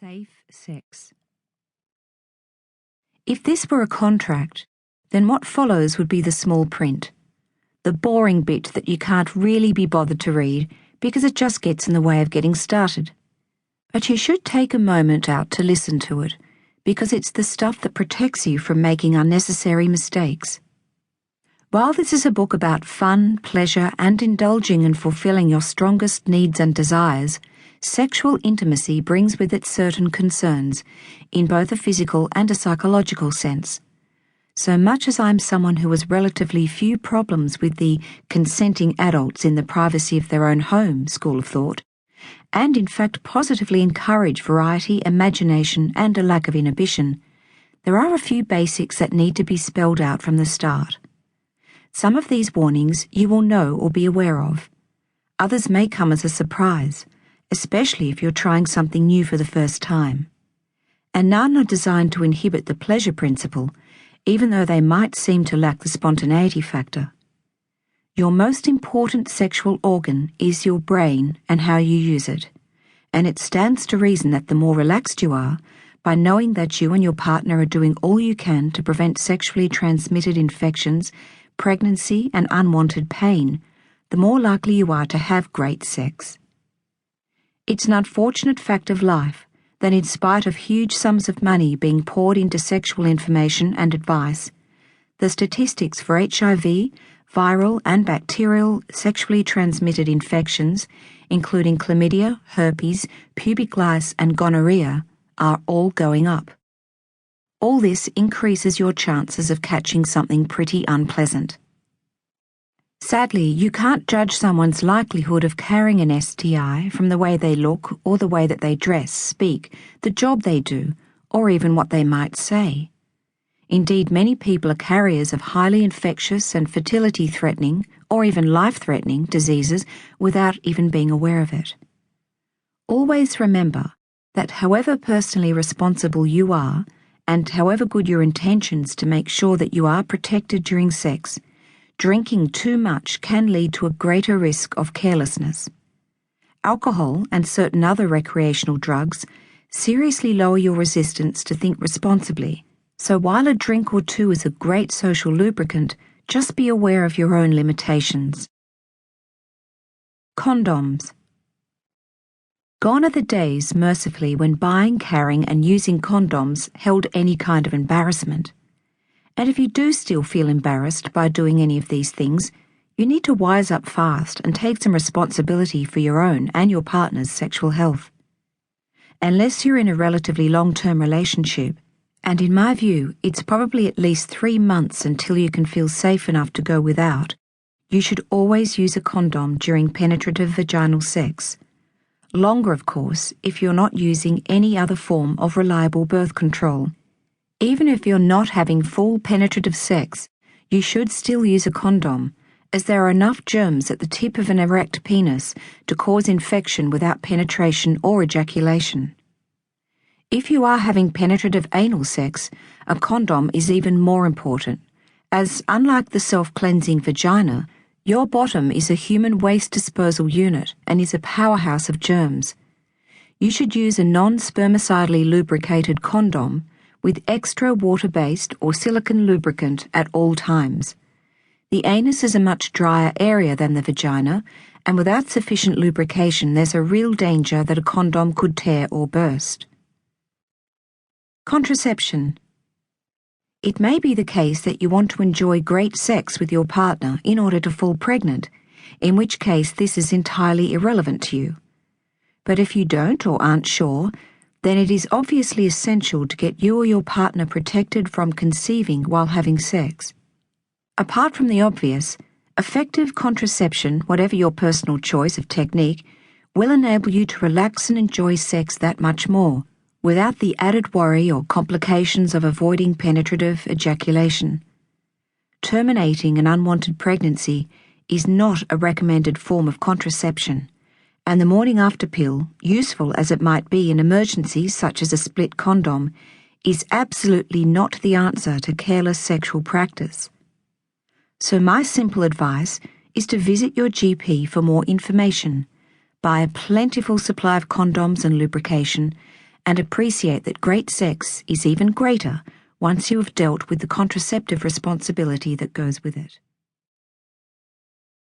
Safe sex. If this were a contract, then what follows would be the small print, the boring bit that you can't really be bothered to read because it just gets in the way of getting started. But you should take a moment out to listen to it, because it's the stuff that protects you from making unnecessary mistakes. While this is a book about fun, pleasure, and indulging and fulfilling your strongest needs and desires, sexual intimacy brings with it certain concerns, in both a physical and a psychological sense. So much as I'm someone who has relatively few problems with the consenting adults in the privacy of their own home school of thought, and in fact positively encourage variety, imagination, and a lack of inhibition, there are a few basics that need to be spelled out from the start. Some of these warnings you will know or be aware of. Others may come as a surprise, especially if you're trying something new for the first time. And none are designed to inhibit the pleasure principle, even though they might seem to lack the spontaneity factor. Your most important sexual organ is your brain and how you use it, and it stands to reason that the more relaxed you are, by knowing that you and your partner are doing all you can to prevent sexually transmitted infections, pregnancy, and unwanted pain, the more likely you are to have great sex. It's an unfortunate fact of life that in spite of huge sums of money being poured into sexual information and advice, the statistics for HIV, viral and bacterial sexually transmitted infections, including chlamydia, herpes, pubic lice, and gonorrhea, are all going up. All this increases your chances of catching something pretty unpleasant. Sadly, you can't judge someone's likelihood of carrying an STI from the way they look or the way that they dress, speak, the job they do, or even what they might say. Indeed, many people are carriers of highly infectious and fertility-threatening, or even life-threatening, diseases without even being aware of it. Always remember that however personally responsible you are, and however good your intentions to make sure that you are protected during sex, drinking too much can lead to a greater risk of carelessness. Alcohol and certain other recreational drugs seriously lower your resistance to think responsibly, so while a drink or two is a great social lubricant, just be aware of your own limitations. Condoms. Gone are the days, mercifully, when buying, carrying, and using condoms held any kind of embarrassment. And if you do still feel embarrassed by doing any of these things, you need to wise up fast and take some responsibility for your own and your partner's sexual health. Unless you're in a relatively long-term relationship, and in my view, it's probably at least 3 months until you can feel safe enough to go without, you should always use a condom during penetrative vaginal sex. Longer, of course, if you're not using any other form of reliable birth control. Even if you're not having full penetrative sex, you should still use a condom, as there are enough germs at the tip of an erect penis to cause infection without penetration or ejaculation. If you are having penetrative anal sex, a condom is even more important, as unlike the self-cleansing vagina, your bottom is a human waste disposal unit and is a powerhouse of germs. You should use a non-spermicidally lubricated condom with extra water-based or silicone lubricant at all times. The anus is a much drier area than the vagina, and without sufficient lubrication there's a real danger that a condom could tear or burst. Contraception. It may be the case that you want to enjoy great sex with your partner in order to fall pregnant, in which case this is entirely irrelevant to you. But if you don't or aren't sure, then it is obviously essential to get you or your partner protected from conceiving while having sex. Apart from the obvious, effective contraception, whatever your personal choice of technique, will enable you to relax and enjoy sex that much more, without the added worry or complications of avoiding penetrative ejaculation. Terminating an unwanted pregnancy is not a recommended form of contraception, and the morning after pill, useful as it might be in emergencies such as a split condom, is absolutely not the answer to careless sexual practice. So my simple advice is to visit your GP for more information, buy a plentiful supply of condoms and lubrication, and appreciate that great sex is even greater once you have dealt with the contraceptive responsibility that goes with it.